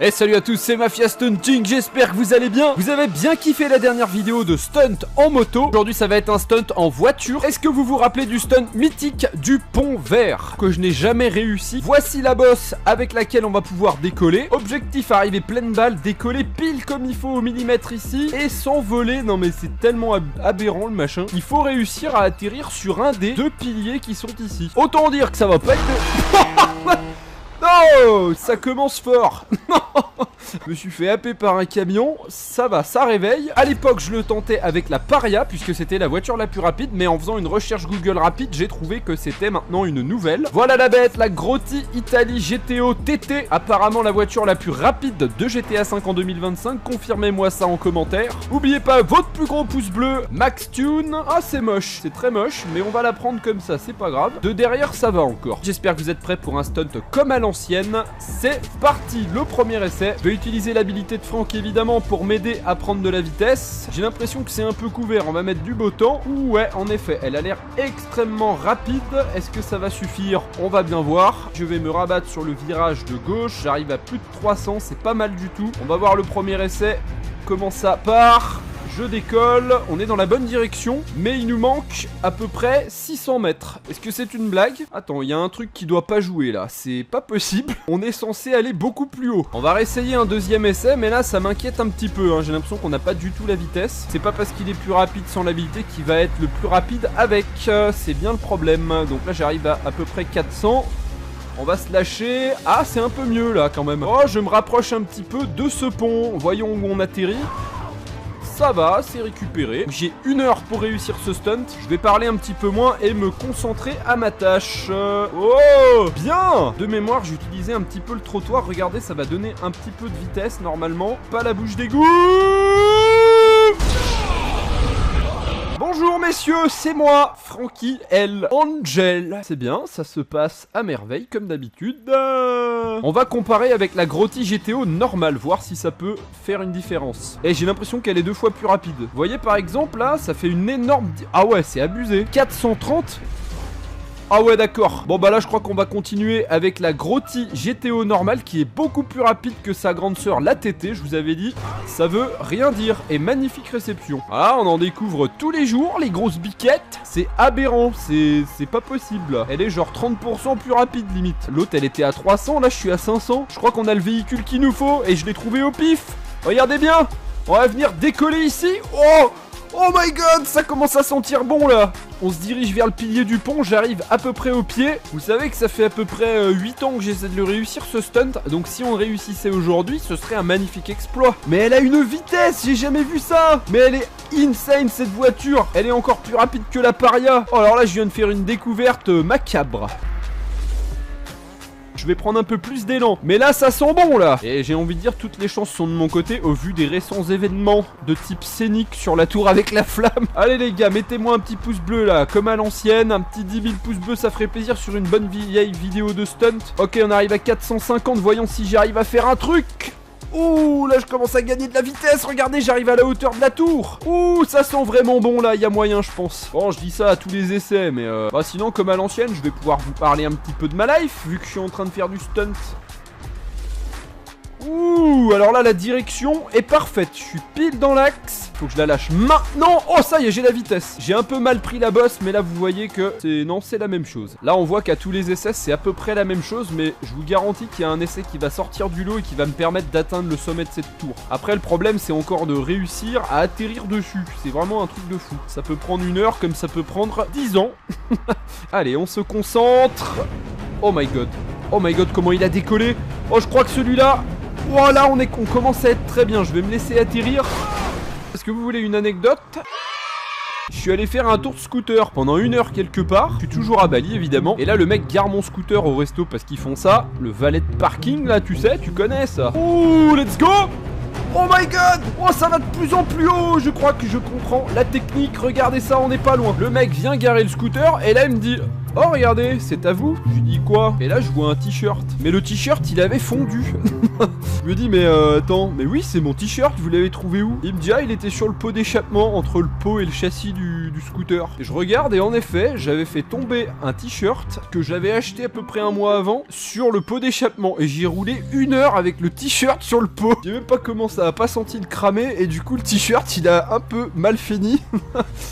Et salut à tous, c'est Mafia Stunting, j'espère que vous allez bien. Vous avez bien kiffé la dernière vidéo de stunt en moto. Aujourd'hui ça va être un stunt en voiture. Est-ce que vous vous rappelez du stunt mythique du pont vert que je n'ai jamais réussi? Voici la bosse avec laquelle on va pouvoir décoller. Objectif, arriver pleine balle, décoller pile comme il faut au millimètre ici et s'envoler. Non mais c'est tellement aberrant le machin. Il faut réussir à atterrir sur un des deux piliers qui sont ici. Autant dire que ça va pas être... Non, ça commence fort. Je me suis fait happer par un camion. Ça va, ça réveille. À l'époque je le tentais avec la Paria puisque c'était la voiture la plus rapide. Mais en faisant une recherche Google rapide, j'ai trouvé que c'était maintenant une nouvelle. Voilà la bête, la Grotti Italie GTO TT. Apparemment la voiture la plus rapide de GTA 5 en 2025. Confirmez-moi ça en commentaire. N'oubliez pas votre plus gros pouce bleu, Max Tune. Ah c'est moche, c'est très moche. Mais on va la prendre comme ça, c'est pas grave. De derrière ça va encore. J'espère que vous êtes prêts pour un stunt comme à l'ancienne. C'est parti, le premier essai. Je vais utiliser l'habilité de Franck évidemment pour m'aider à prendre de la vitesse. J'ai l'impression que c'est un peu couvert, on va mettre du beau temps. Ouais, en effet, elle a l'air extrêmement rapide. Est-ce que ça va suffire? On va bien voir. Je vais me rabattre sur le virage de gauche. J'arrive à plus de 300, c'est pas mal du tout. On va voir le premier essai. Comment ça part? Je décolle, on est dans la bonne direction, mais il nous manque à peu près 600 mètres. Est-ce que c'est une blague? Attends, il y a un truc qui doit pas jouer là, c'est pas possible. On est censé aller beaucoup plus haut. On va réessayer un deuxième essai, mais là ça m'inquiète un petit peu, hein. J'ai l'impression qu'on n'a pas du tout la vitesse. C'est pas parce qu'il est plus rapide sans l'habilité qu'il va être le plus rapide avec. C'est bien le problème. Donc là j'arrive à peu près 400. On va se lâcher. Ah, c'est un peu mieux là quand même. Oh, je me rapproche un petit peu de ce pont. Voyons où on atterrit. Ça va, c'est récupéré. J'ai 1 heure pour réussir ce stunt. Je vais parler un petit peu moins et me concentrer à ma tâche. Oh, bien. De mémoire, j'ai utilisé un petit peu le trottoir. Regardez, ça va donner un petit peu de vitesse normalement. Pas la bouche d'égout. Bonjour messieurs, c'est moi, Frankie L. Angel. C'est bien, ça se passe à merveille comme d'habitude. On va comparer avec la Grotti GTO normale, voir si ça peut faire une différence. Et j'ai l'impression qu'elle est 2 fois plus rapide. Vous voyez par exemple là, ça fait une énorme... Ah ouais, c'est abusé. 430. Ah ouais d'accord, bon bah là je crois qu'on va continuer avec la Grotti GTO normale qui est beaucoup plus rapide que sa grande sœur la TT, je vous avais dit, ça veut rien dire, et magnifique réception. Ah on en découvre tous les jours, les grosses biquettes, c'est aberrant, c'est pas possible. Elle est genre 30% plus rapide limite, l'autre elle était à 300, là je suis à 500, je crois qu'on a le véhicule qu'il nous faut, et je l'ai trouvé au pif. Regardez bien, on va venir décoller ici, oh my god, ça commence à sentir bon là. On se dirige vers le pilier du pont, j'arrive à peu près au pied. Vous savez que ça fait à peu près 8 ans que j'essaie de le réussir ce stunt. Donc si on réussissait aujourd'hui, ce serait un magnifique exploit. Mais elle a une vitesse, j'ai jamais vu ça. Mais elle est insane cette voiture. Elle est encore plus rapide que la Paria. Oh alors là je viens de faire une découverte macabre. Je vais prendre un peu plus d'élan. Mais là, ça sent bon, là. Et j'ai envie de dire, toutes les chances sont de mon côté au vu des récents événements de type scénique sur la tour avec la flamme. Allez, les gars, mettez-moi un petit pouce bleu, là. Comme à l'ancienne, un petit 10 000 pouces bleus, ça ferait plaisir sur une bonne vieille vidéo de stunt. Ok, on arrive à 450. Voyons si j'arrive à faire un truc. Ouh, là je commence à gagner de la vitesse, regardez, j'arrive à la hauteur de la tour. Ouh, ça sent vraiment bon là, il y a moyen je pense. Bon, je dis ça à tous les essais, mais bah sinon comme à l'ancienne, je vais pouvoir vous parler un petit peu de ma life, vu que je suis en train de faire du stunt. Ouh, alors là la direction est parfaite, je suis pile dans l'axe. Faut que je la lâche maintenant. Oh ça y est, j'ai la vitesse. J'ai un peu mal pris la bosse, mais là vous voyez que c'est la même chose. Là on voit qu'à tous les essais c'est à peu près la même chose, mais je vous garantis qu'il y a un essai qui va sortir du lot et qui va me permettre d'atteindre le sommet de cette tour. Après le problème c'est encore de réussir à atterrir dessus. C'est vraiment un truc de fou. Ça peut prendre 1 heure comme ça peut prendre 10 ans. Allez, on se concentre. Oh my god. Oh my god, comment il a décollé. Oh, je crois que celui-là... Voilà, on commence à être très bien. Je vais me laisser atterrir. Est-ce que vous voulez une anecdote? Je suis allé faire un tour de scooter pendant 1 heure quelque part. Je suis toujours à Bali évidemment. Et là le mec gare mon scooter au resto parce qu'ils font ça. Le valet de parking là, tu sais, tu connais ça. Ouh, let's go. Oh my god. Oh, ça va de plus en plus haut. Je crois que je comprends la technique. Regardez ça, on n'est pas loin. Le mec vient garer le scooter et là il me dit... Oh regardez, c'est à vous? Je lui dis quoi? Et là je vois un t-shirt. Mais le t-shirt il avait fondu. Je me dis mais attends, mais oui c'est mon t-shirt, vous l'avez trouvé où? Il me dit ah il était sur le pot d'échappement entre le pot et le châssis du scooter. Et je regarde et en effet j'avais fait tomber un t-shirt que j'avais acheté à peu près un mois avant sur le pot d'échappement. Et j'y ai roulé 1 heure avec le t-shirt sur le pot. J'ai même pas comment ça a pas senti le cramer et du coup le t-shirt il a un peu mal fini.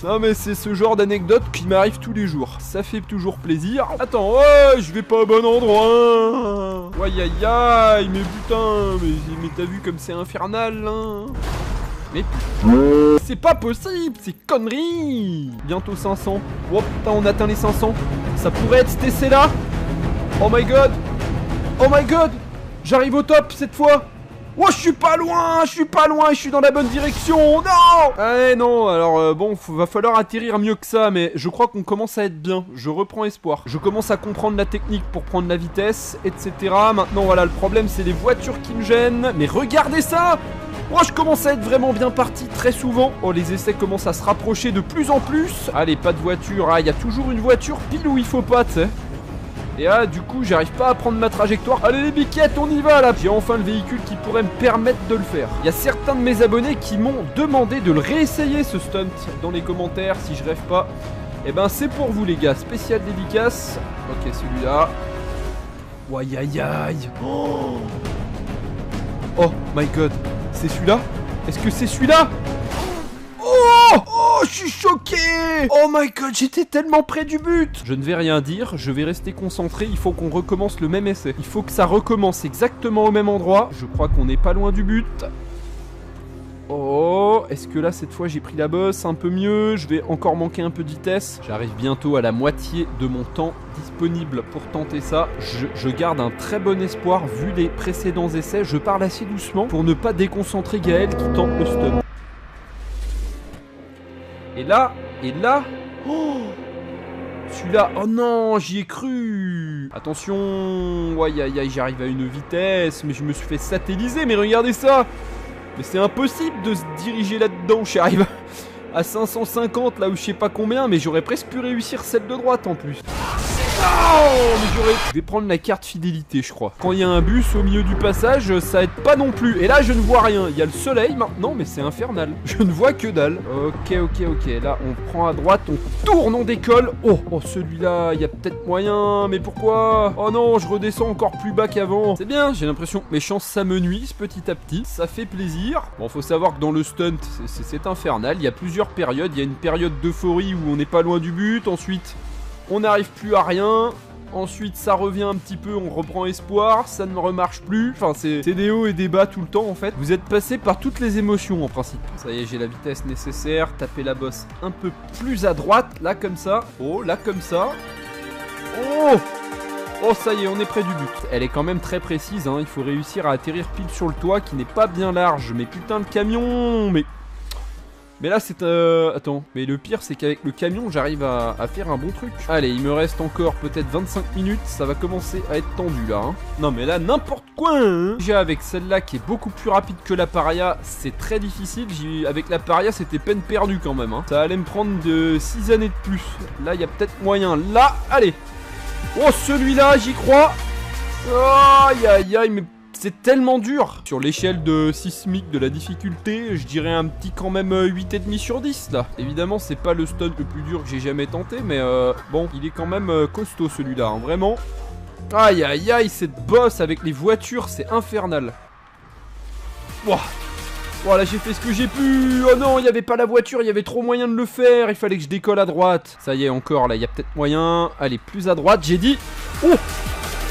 Non mais c'est ce genre d'anecdote qui m'arrive tous les jours. Ça fait toujours plaisir. Attends, ouais, je vais pas au bon endroit. Aïe aïe aïe, mais putain, mais t'as vu comme c'est infernal, hein. Mais c'est pas possible, c'est connerie. Bientôt 500. Oh putain, on atteint les 500. Ça pourrait être ce TC là. Oh my god. Oh my god. J'arrive au top cette fois. Oh, je suis pas loin, je suis dans la bonne direction, non. Ah non, alors bon, va falloir atterrir mieux que ça, mais je crois qu'on commence à être bien, je reprends espoir. Je commence à comprendre la technique pour prendre la vitesse, etc. Maintenant, voilà, le problème, c'est les voitures qui me gênent, mais regardez ça. Oh, je commence à être vraiment bien parti très souvent. Oh, les essais commencent à se rapprocher de plus en plus. Allez, pas de voiture, ah, il y a toujours une voiture pile où il faut pas, tu sais. Et là, du coup, j'arrive pas à prendre ma trajectoire. Allez les biquettes, on y va là. J'ai enfin le véhicule qui pourrait me permettre de le faire. Il y a certains de mes abonnés qui m'ont demandé de le réessayer ce stunt dans les commentaires si je rêve pas. Et ben c'est pour vous les gars, spécial dédicace. Ok, celui-là. Aïe aïe aïe. Oh my god, c'est celui-là? Est-ce que c'est celui-là? Oh, je suis choqué. Oh my god, j'étais tellement près du but. Je ne vais rien dire, je vais rester concentré. Il faut qu'on recommence le même essai. Il faut que ça recommence exactement au même endroit. Je crois qu'on n'est pas loin du but. Oh, est-ce que là, cette fois, j'ai pris la bosse un peu mieux? Je vais encore manquer un peu de vitesse. J'arrive bientôt à la moitié de mon temps disponible pour tenter ça. Je garde un très bon espoir vu les précédents essais. Je parle assez doucement pour ne pas déconcentrer Gaël qui tente le stun. Et là, oh, celui-là, oh non, j'y ai cru. Attention, aïe aïe aïe, j'arrive à une vitesse, mais je me suis fait satelliser, mais regardez ça. Mais c'est impossible de se diriger là-dedans, j'arrive à 550 là où je sais pas combien, mais j'aurais presque pu réussir celle de droite en plus. Oh, mais je vais prendre la carte fidélité, je crois. Quand il y a un bus au milieu du passage, ça aide pas non plus. Et là, je ne vois rien. Il y a le soleil maintenant, mais c'est infernal. Je ne vois que dalle. Ok. Là, on prend à droite, on tourne, on décolle. Oh, celui-là, il y a peut-être moyen. Mais pourquoi? Oh non, je redescends encore plus bas qu'avant. C'est bien, j'ai l'impression que mes chances s'amenuisent petit à petit. Ça fait plaisir. Bon, faut savoir que dans le stunt, c'est infernal. Il y a plusieurs périodes. Il y a une période d'euphorie où on n'est pas loin du but. Ensuite, on n'arrive plus à rien. Ensuite ça revient un petit peu, on reprend espoir, ça ne remarche plus. Enfin c'est des hauts et des bas tout le temps en fait. Vous êtes passé par toutes les émotions en principe. Ça y est, j'ai la vitesse nécessaire. Taper la bosse un peu plus à droite. Là comme ça. Oh, là comme ça. Oh, ça y est, on est près du but. Elle est quand même très précise, hein. Il faut réussir à atterrir pile sur le toit qui n'est pas bien large. Mais putain le camion. Mais là c'est... Attends, mais le pire c'est qu'avec le camion j'arrive à faire un bon truc. Allez, il me reste encore peut-être 25 minutes, ça va commencer à être tendu là, hein. Non mais là n'importe quoi, hein. Déjà avec celle-là qui est beaucoup plus rapide que la Paria, c'est très difficile. Avec la Paria c'était peine perdue quand même, hein. Ça allait me prendre de 6 années de plus. Là il y a peut-être moyen, là, allez. Oh celui-là, j'y crois. Aïe aïe aïe, mais... c'est tellement dur. Sur l'échelle de sismique de la difficulté, je dirais un petit quand même 8,5 sur 10 là. Évidemment c'est pas le stunt le plus dur que j'ai jamais tenté, mais bon, il est quand même costaud celui-là, hein, vraiment. Aïe aïe aïe, cette bosse avec les voitures, c'est infernal. Wouah. Voilà, j'ai fait ce que j'ai pu. Oh non, il n'y avait pas la voiture, il y avait trop moyen de le faire. Il fallait que je décolle à droite. Ça y est, encore là, il y a peut-être moyen. Allez, plus à droite, j'ai dit. Oh,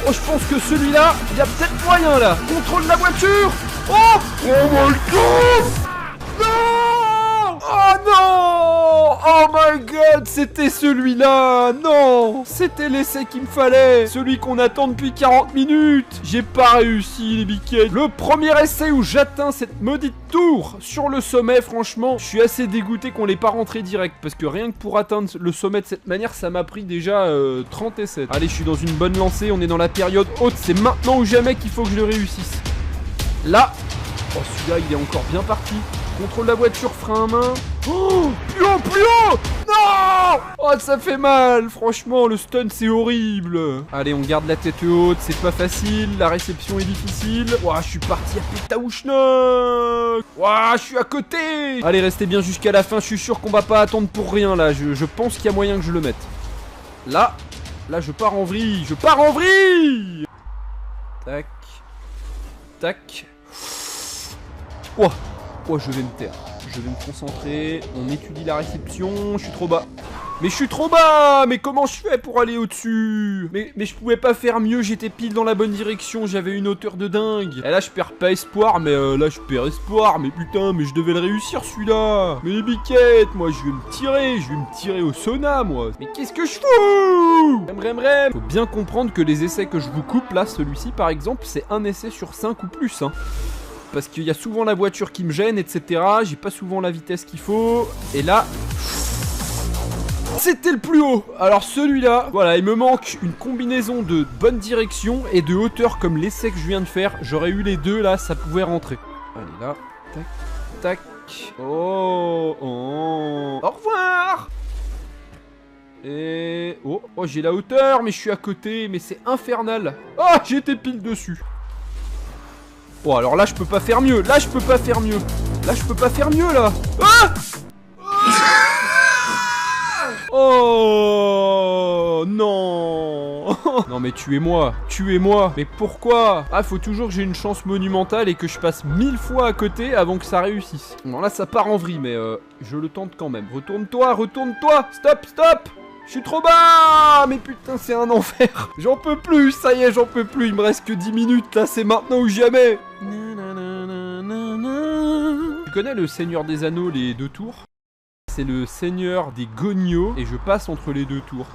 je pense que celui-là, il y a peut-être moyen là. Contrôle la voiture. Oh my god. Non. Oh non. Oh my god, c'était celui-là. Non, c'était l'essai qu'il me fallait. Celui qu'on attend depuis 40 minutes. J'ai pas réussi les biquets. Le premier essai où j'atteins cette maudite tour sur le sommet, franchement, je suis assez dégoûté qu'on l'ait pas rentré direct. Parce que rien que pour atteindre le sommet de cette manière, ça m'a pris déjà 30 essais. Allez, je suis dans une bonne lancée, on est dans la période haute. C'est maintenant ou jamais qu'il faut que je le réussisse. Là. Oh, celui-là, il est encore bien parti. Contrôle la voiture, frein à main. Oh, plus haut, plus haut. Non. Oh, ça fait mal. Franchement, le stun, c'est horrible. Allez, on garde la tête haute. C'est pas facile. La réception est difficile. Ouah, je suis parti à pétaouchnock. Ouah, je suis à côté. Allez, restez bien jusqu'à la fin. Je suis sûr qu'on va pas attendre pour rien, là. Je pense qu'il y a moyen que je le mette. Là, je pars en vrille. Je pars en vrille. Tac. Tac. Ouah. Ouah, je vais me taire. Je vais me concentrer, on étudie la réception, je suis trop bas. Mais je suis trop bas. Mais comment je fais pour aller au-dessus? Mais je pouvais pas faire mieux, j'étais pile dans la bonne direction, j'avais une hauteur de dingue. Et là je perds pas espoir, mais là je perds espoir. Mais putain, mais je devais le réussir celui-là. Mais les biquettes, moi je vais me tirer au sauna moi. Mais qu'est-ce que je fous? Rem. Faut bien comprendre que les essais que je vous coupe là, celui-ci par exemple, c'est un essai sur 5 ou plus hein. Parce qu'il y a souvent la voiture qui me gêne, etc. J'ai pas souvent la vitesse qu'il faut. Et là... c'était le plus haut. Alors celui-là, voilà, il me manque une combinaison de bonne direction et de hauteur comme l'essai que je viens de faire. J'aurais eu les deux, là, ça pouvait rentrer. Allez, là. Tac, tac. Oh. Au revoir. Et... oh, j'ai la hauteur, mais je suis à côté. Mais c'est infernal. Oh, j'étais pile dessus. Bon, alors là, je peux pas faire mieux. Là, je peux pas faire mieux. Ah! Oh non. Non mais tuez-moi. Mais pourquoi? Ah, faut toujours que j'ai une chance monumentale et que je passe 1000 fois à côté avant que ça réussisse. Bon, là, ça part en vrille, mais je le tente quand même. Retourne-toi. Stop. Je suis trop bas. Mais putain, c'est un enfer. J'en peux plus, ça y est, j'en peux plus. Il me reste que 10 minutes, là, c'est maintenant ou jamais. Tu connais le Seigneur des Anneaux, les 2 tours? C'est le Seigneur des Gognos, et je passe entre les 2 tours.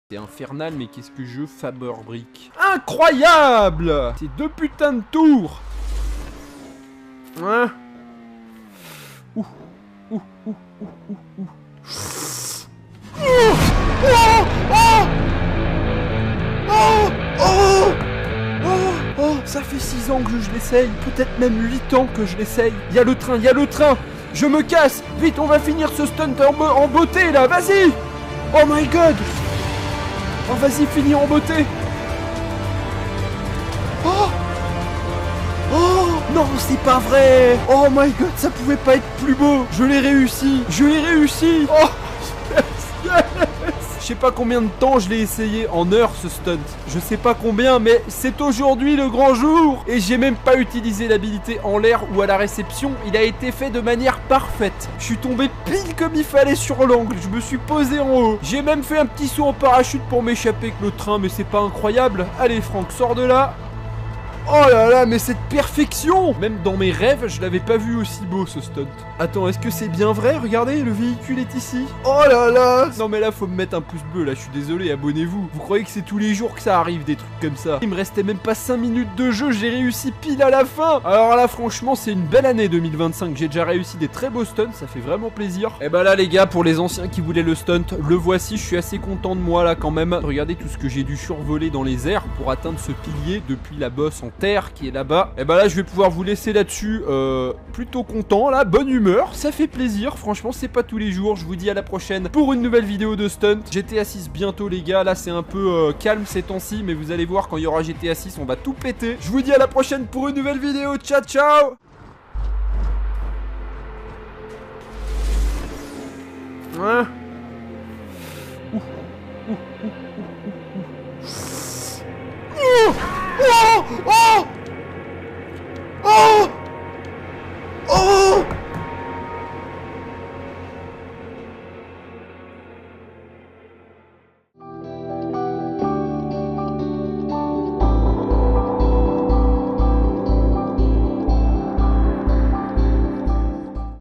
C'est infernal, mais qu'est-ce que je fabrique? Incroyable! C'est 2 putains de tours. Hein? Ouh. Ça fait 6 ans que je l'essaye, peut-être même 8 ans que je l'essaye. Il y a le train. Je me casse. Vite, on va finir ce stunt en beauté là, vas-y. Oh my god. Oh, vas-y, finis en beauté. Oh, non, c'est pas vrai. Oh my god, ça pouvait pas être plus beau. Je l'ai réussi. Oh, yes. Je sais pas combien de temps je l'ai essayé en heures ce stunt. Je sais pas combien, mais c'est aujourd'hui le grand jour. Et j'ai même pas utilisé l'habilité en l'air ou à la réception. Il a été fait de manière parfaite. Je suis tombé pile comme il fallait sur l'angle. Je me suis posé en haut. J'ai même fait un petit saut en parachute pour m'échapper avec le train, mais c'est pas incroyable. Allez Franck, sors de là. Oh là là, mais cette perfection! Même dans mes rêves, je l'avais pas vu aussi beau ce stunt. Attends, est-ce que c'est bien vrai? Regardez, le véhicule est ici. Oh là là! Non mais là, faut me mettre un pouce bleu, là, je suis désolé, abonnez-vous. Vous croyez que c'est tous les jours que ça arrive, des trucs comme ça? Il me restait même pas 5 minutes de jeu, j'ai réussi pile à la fin! Alors là, franchement, c'est une belle année 2025. J'ai déjà réussi des très beaux stunts, ça fait vraiment plaisir. Et bah là, les gars, pour les anciens qui voulaient le stunt, le voici, je suis assez content de moi là quand même. Regardez tout ce que j'ai dû survoler dans les airs pour atteindre ce pilier depuis la bosse en terre qui est là-bas. Et bah là je vais pouvoir vous laisser là-dessus. Plutôt content là, bonne humeur, ça fait plaisir. Franchement c'est pas tous les jours. Je vous dis à la prochaine pour une nouvelle vidéo de stunt. GTA 6 bientôt les gars. Là c'est un peu calme ces temps-ci, mais vous allez voir quand il y aura GTA 6 on va tout péter. Je vous dis à la prochaine pour une nouvelle vidéo. Ciao ciao. Hein? Oh!